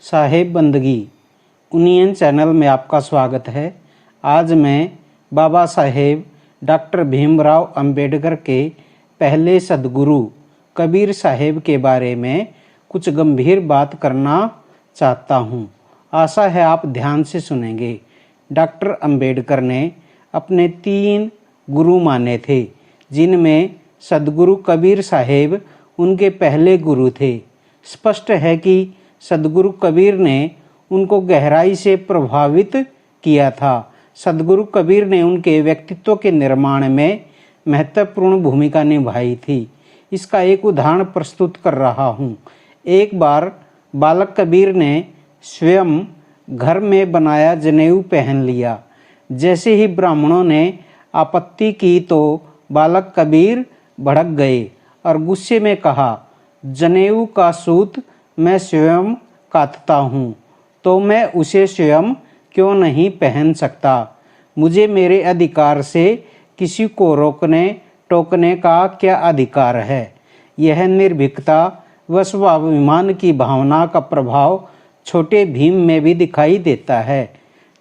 साहेब बंदगी union channel में आपका स्वागत है। आज मैं बाबा साहेब डॉक्टर भीमराव अंबेडकर के पहले सद्गुरु कबीर साहेब के बारे में कुछ गंभीर बात करना चाहता हूँ। आशा है आप ध्यान से सुनेंगे। डॉक्टर अंबेडकर ने अपने 3 गुरु माने थे, जिनमें सद्गुरु कबीर साहेब उनके पहले गुरु थे। स्पष्ट है कि सद्गुरु कबीर ने उनको गहराई से प्रभावित किया था। सद्गुरु कबीर ने उनके व्यक्तित्व के निर्माण में महत्वपूर्ण भूमिका निभाई थी। इसका एक उदाहरण प्रस्तुत कर रहा हूँ। एक बार बालक कबीर ने स्वयं घर में बनाया जनेऊ पहन लिया। जैसे ही ब्राह्मणों ने आपत्ति की तो बालक कबीर भड़क गए और गुस्से में कहा, जनेऊ का सूत मैं स्वयं कातता हूँ, तो मैं उसे स्वयं क्यों नहीं पहन सकता। मुझे मेरे अधिकार से किसी को रोकने टोकने का क्या अधिकार है। यह निर्भीकता व स्वाभिमान की भावना का प्रभाव छोटे भीम में भी दिखाई देता है।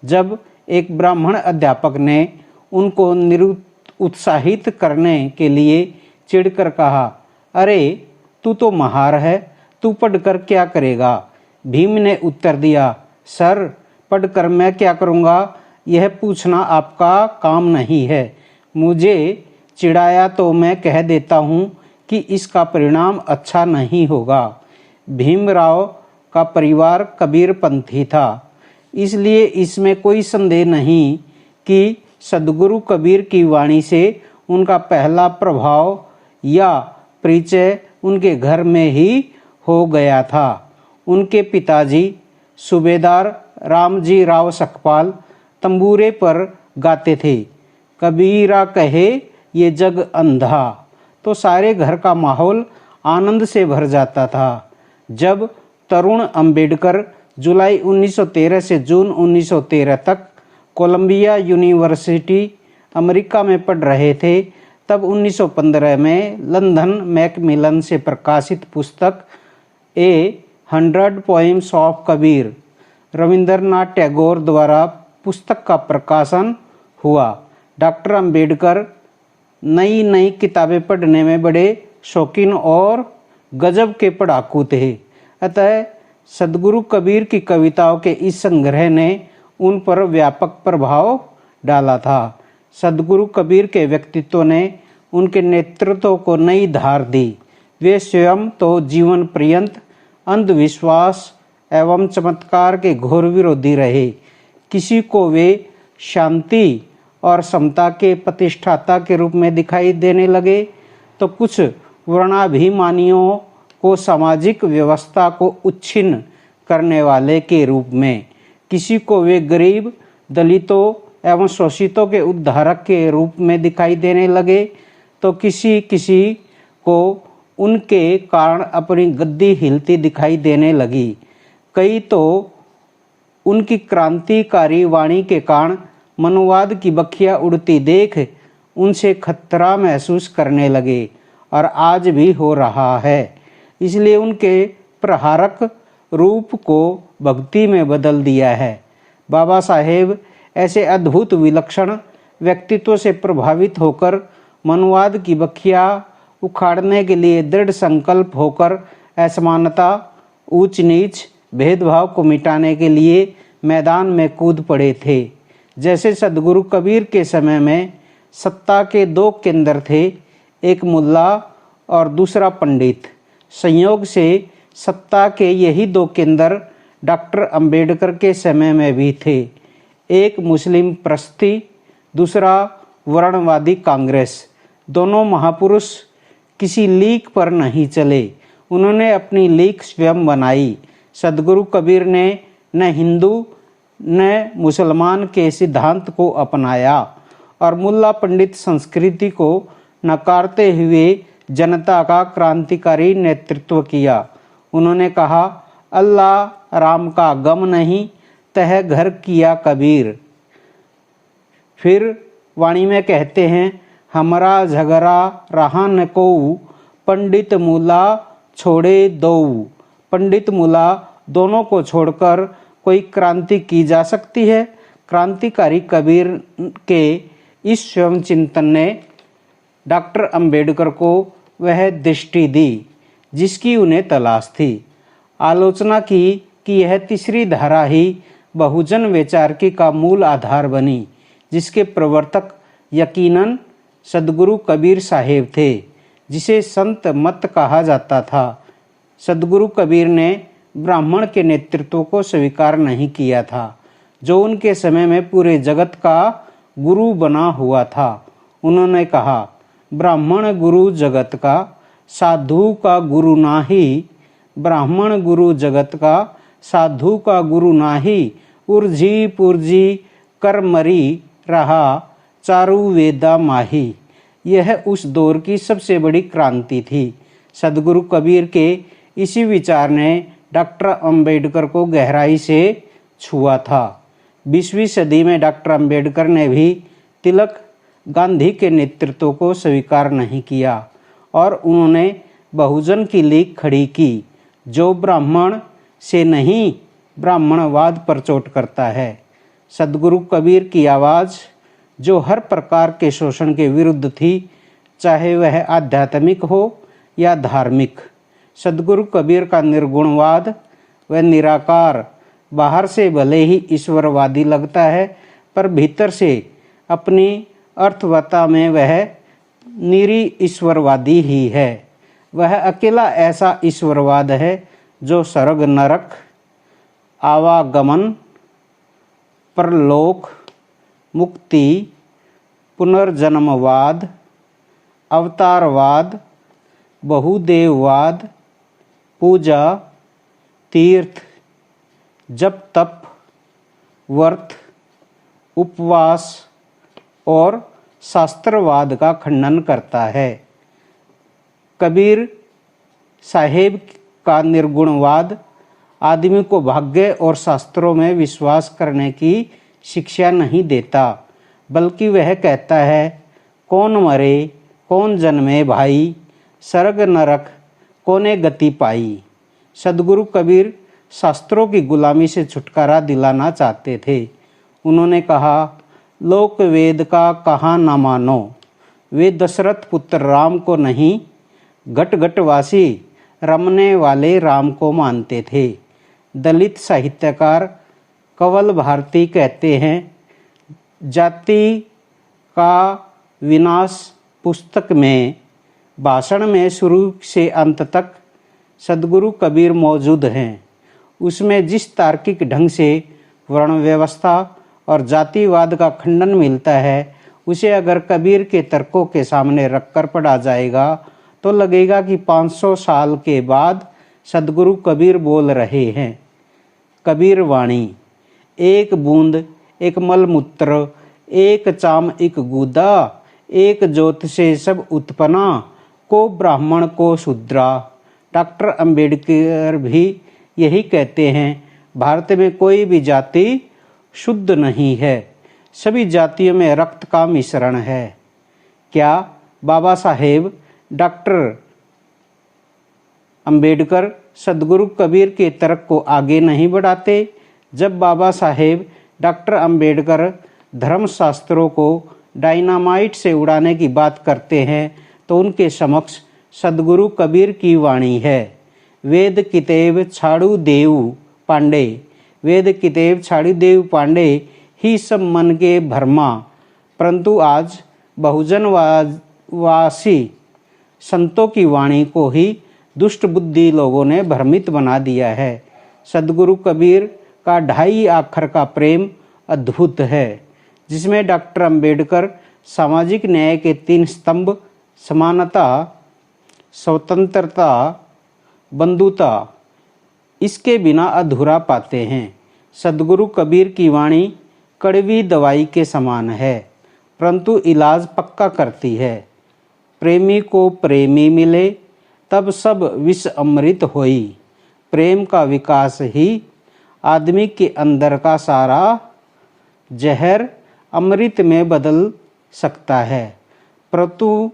जब एक ब्राह्मण अध्यापक ने उनको निरुत्साहित करने के लिए चिढ़कर कहा, अरे तू तो महार है, तू पढ़कर क्या करेगा। भीम ने उत्तर दिया, सर पढ़कर मैं क्या करूँगा, यह पूछना आपका काम नहीं है। मुझे चिढ़ाया तो मैं कह देता हूँ कि इसका परिणाम अच्छा नहीं होगा। भीमराव का परिवार कबीरपंथी था, इसलिए इसमें कोई संदेह नहीं कि सद्गुरु कबीर की वाणी से उनका पहला प्रभाव या परिचय उनके घर में ही हो गया था। उनके पिताजी सूबेदार रामजी राव सकपाल तंबूरे पर गाते थे, कबीरा कहे ये जग अंधा, तो सारे घर का माहौल आनंद से भर जाता था। जब तरुण अंबेडकर जुलाई 1913 से जून 1913 तक कोलंबिया यूनिवर्सिटी अमेरिका में पढ़ रहे थे, तब 1915 में लंदन मैकमिलन से प्रकाशित पुस्तक ए 100 पोएम्स ऑफ कबीर रविंद्रनाथ टैगोर द्वारा पुस्तक का प्रकाशन हुआ। डॉक्टर अंबेडकर नई नई किताबें पढ़ने में बड़े शौकीन और गजब के पढ़ाकू थे। अतः सद्गुरु कबीर की कविताओं के इस संग्रह ने उन पर व्यापक प्रभाव डाला था। सद्गुरु कबीर के व्यक्तित्व ने उनके नेतृत्व को नई धार दी। वे स्वयं तो जीवन पर्यंत अंधविश्वास एवं चमत्कार के घोर विरोधी रहे। किसी को वे शांति और समता के प्रतिष्ठाता के रूप में दिखाई देने लगे, तो कुछ वर्णाभिमानियों को सामाजिक व्यवस्था को उच्छिन्न करने वाले के रूप में, किसी को वे गरीब दलितों एवं शोषितों के उद्धारक के रूप में दिखाई देने लगे, तो किसी को उनके कारण अपनी गद्दी हिलती दिखाई देने लगी। कई तो उनकी क्रांतिकारी वाणी के कारण मनुवाद की बखिया उड़ती देख उनसे खतरा महसूस करने लगे, और आज भी हो रहा है। इसलिए उनके प्रहारक रूप को भक्ति में बदल दिया है। बाबा साहेब ऐसे अद्भुत विलक्षण व्यक्तित्व से प्रभावित होकर मनुवाद की बखिया उखाड़ने के लिए दृढ़ संकल्प होकर असमानता, ऊंच नीच, भेदभाव को मिटाने के लिए मैदान में कूद पड़े थे। जैसे सद्गुरु कबीर के समय में सत्ता के 2 केंद्र थे, एक मुल्ला और दूसरा पंडित। संयोग से सत्ता के यही 2 केंद्र डॉक्टर अंबेडकर के समय में भी थे। एक मुस्लिम प्रस्ती, दूसरा वर्णवादी कांग्रेस। दोनों महापुरुष किसी लीक पर नहीं चले, उन्होंने अपनी लीक स्वयं बनाई। सद्गुरु कबीर ने न हिंदू न मुसलमान के सिद्धांत को अपनाया और मुल्ला पंडित संस्कृति को नकारते हुए जनता का क्रांतिकारी नेतृत्व किया। उन्होंने कहा, अल्लाह राम का गम नहीं, तह घर किया कबीर। फिर वाणी में कहते हैं, हमरा झगड़ा रहा न कोऊ, पंडित मूला छोड़े दो। पंडित मूला दोनों को छोड़कर कोई क्रांति की जा सकती है? क्रांतिकारी कबीर के इस स्वयं चिंतन ने डॉक्टर अंबेडकर को वह दृष्टि दी जिसकी उन्हें तलाश थी। आलोचना की कि यह तीसरी धारा ही बहुजन वैचारिकी का मूल आधार बनी, जिसके प्रवर्तक यकीनन सदगुरु कबीर साहेब थे, जिसे संत मत कहा जाता था। सदगुरु कबीर ने ब्राह्मण के नेतृत्व को स्वीकार नहीं किया था, जो उनके समय में पूरे जगत का गुरु बना हुआ था। उन्होंने कहा, ब्राह्मण गुरु जगत का, साधु का गुरु नाही। ब्राह्मण गुरु जगत का, साधु का गुरु नाही। उर्जी पुरजी कर मरी रहा, चारु वेदा माही। यह उस दौर की सबसे बड़ी क्रांति थी। सदगुरु कबीर के इसी विचार ने डॉक्टर अंबेडकर को गहराई से छुआ था। 20वीं सदी में डॉक्टर अंबेडकर ने भी तिलक, गांधी के नेतृत्व को स्वीकार नहीं किया और उन्होंने बहुजन की लीग खड़ी की, जो ब्राह्मण से नहीं ब्राह्मणवाद पर चोट करता है। सदगुरु कबीर की आवाज़, जो हर प्रकार के शोषण के विरुद्ध थी, चाहे वह आध्यात्मिक हो या धार्मिक। सदगुरु कबीर का निर्गुणवाद व निराकार बाहर से भले ही ईश्वरवादी लगता है, पर भीतर से अपनी अर्थवत्ता में वह निरी ईश्वरवादी ही है। वह अकेला ऐसा ईश्वरवाद है जो स्वर्ग नरक, आवागमन, परलोक, मुक्ति, पुनर्जन्मवाद, अवतारवाद, बहुदेववाद, पूजा, तीर्थ, जप तप, व्रत, उपवास और शास्त्रवाद का खंडन करता है। कबीर साहेब का निर्गुणवाद आदमी को भाग्य और शास्त्रों में विश्वास करने की शिक्षा नहीं देता, बल्कि वह कहता है, कौन मरे कौन जन्मे भाई, स्वर्ग नरक कोने गति पाई। सदगुरु कबीर शास्त्रों की गुलामी से छुटकारा दिलाना चाहते थे। उन्होंने कहा, लोक वेद का कहा न मानो। वे दशरथ पुत्र राम को नहीं, घट घटवासी रमने वाले राम को मानते थे। दलित साहित्यकार कंवल भारती कहते हैं, जाति का विनाश पुस्तक में भाषण में शुरू से अंत तक सदगुरु कबीर मौजूद हैं। उसमें जिस तार्किक ढंग से वर्ण व्यवस्था और जातिवाद का खंडन मिलता है, उसे अगर कबीर के तर्कों के सामने रखकर पढ़ा जाएगा तो लगेगा कि 500 साल के बाद सदगुरु कबीर बोल रहे हैं। कबीर वाणी, एक बूंद एक मलमूत्र, एक चाम एक गूदा, एक ज्योत से सब उत्पन्ना, को ब्राह्मण को शूद्रा। डॉक्टर अंबेडकर भी यही कहते हैं, भारत में कोई भी जाति शुद्ध नहीं है, सभी जातियों में रक्त का मिश्रण है। क्या बाबा साहेब डॉक्टर अंबेडकर सदगुरु कबीर के तर्क को आगे नहीं बढ़ाते? जब बाबा साहेब डॉक्टर अंबेडकर धर्मशास्त्रों को डायनामाइट से उड़ाने की बात करते हैं तो उनके समक्ष सदगुरु कबीर की वाणी है। वेद किताब छाड़ू देव पांडे, वेद किताब छाड़ू देव पांडे ही सब मन के भरमा, परंतु आज बहुजनवासी संतों की वाणी को ही दुष्ट बुद्धि लोगों ने भ्रमित बना दिया है। सदगुरु कबीर का 2.5 अक्षर का प्रेम अद्भुत है, जिसमें डॉक्टर अंबेडकर सामाजिक न्याय के 3 स्तंभ समानता, स्वतंत्रता, बंधुता इसके बिना अधूरा पाते हैं। सदगुरु कबीर की वाणी कड़वी दवाई के समान है, परंतु इलाज पक्का करती है। प्रेमी को प्रेमी मिले तब सब विष अमृत होई। प्रेम का विकास ही आदमी के अंदर का सारा जहर अमृत में बदल सकता है। परंतु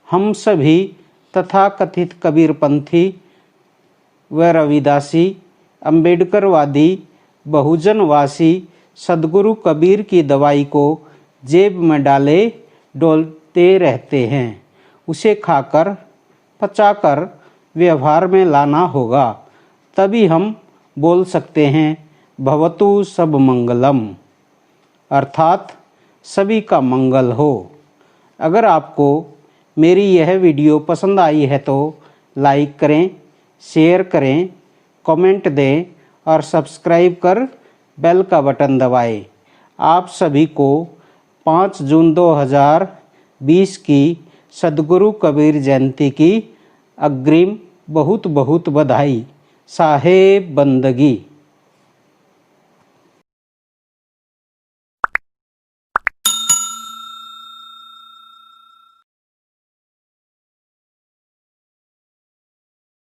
हम सभी तथाकथित कबीरपंथी व रविदासी अम्बेडकरवादी बहुजनवासी सदगुरु कबीर की दवाई को जेब में डाले डोलते रहते हैं। उसे खाकर पचाकर व्यवहार में लाना होगा, तभी हम बोल सकते हैं भवतु सब मंगलम, अर्थात सभी का मंगल हो। अगर आपको मेरी यह वीडियो पसंद आई है तो लाइक करें, शेयर करें, कमेंट दें और सब्सक्राइब कर बेल का बटन दबाएं। आप सभी को 5 जून 2020 की सदगुरु कबीर जयंती की अग्रिम बहुत बहुत बधाई। साहेब बंदगी।